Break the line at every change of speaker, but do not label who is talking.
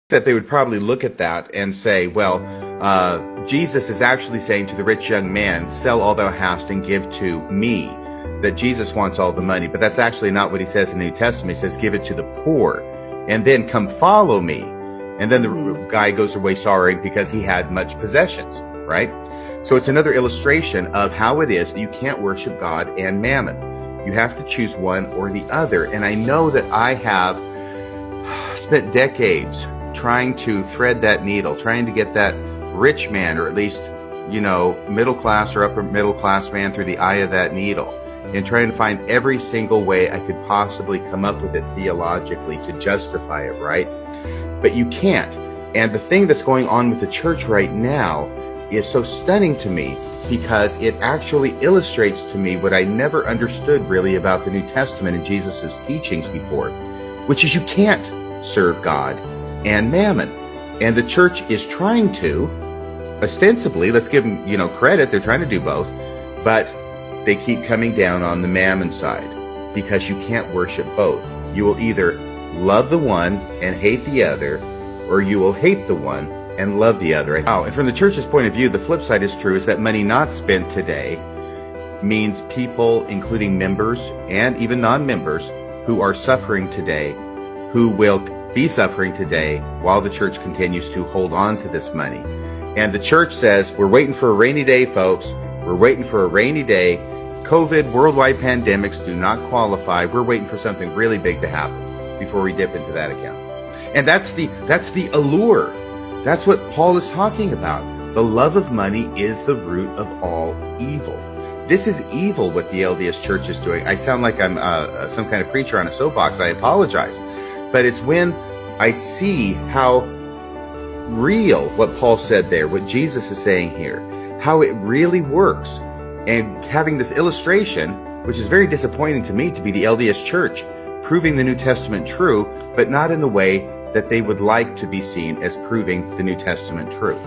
that they would probably look at that and say, well, Jesus is actually saying to the rich young man, sell all thou hast and give to me, that Jesus wants all the money. But that's actually not what he says in the New Testament. He says, give it to the poor and then come follow me. And then the guy goes away sorry because he had much possessions, right? So it's another illustration of how it is that you can't worship God and mammon. You have to choose one or the other. And I know that I have spent decades trying to thread that needle, trying to get that rich man, or at least, middle class or upper middle class man through the eye of that needle, and trying to find every single way I could possibly come up with it theologically to justify it, right? But you can't. And the thing that's going on with the church right now is so stunning to me, because it actually illustrates to me what I never understood really about the New Testament and Jesus's teachings before, which is you can't serve God and mammon. And the church is trying to, ostensibly, let's give them, credit, they're trying to do both, but they keep coming down on the mammon side, because you can't worship both. You will either love the one and hate the other, or you will hate the one and love the other. Oh, and from the church's point of view, the flip side is true, is that money not spent today means people, including members and even non-members, who are suffering today, who will be suffering today while the church continues to hold on to this money. And the church says, we're waiting for a rainy day, folks. We're waiting for a rainy day. COVID, worldwide pandemics do not qualify. We're waiting for something really big to happen before we dip into that account. And that's the allure. That's what Paul is talking about. The love of money is the root of all evil. This is evil what the LDS church is doing. I sound like I'm some kind of preacher on a soapbox. I apologize. But it's when I see how real what Paul said there, what Jesus is saying here, how it really works. And having this illustration, which is very disappointing to me, to be the LDS church, proving the New Testament true, but not in the way that they would like to be seen as proving the New Testament true.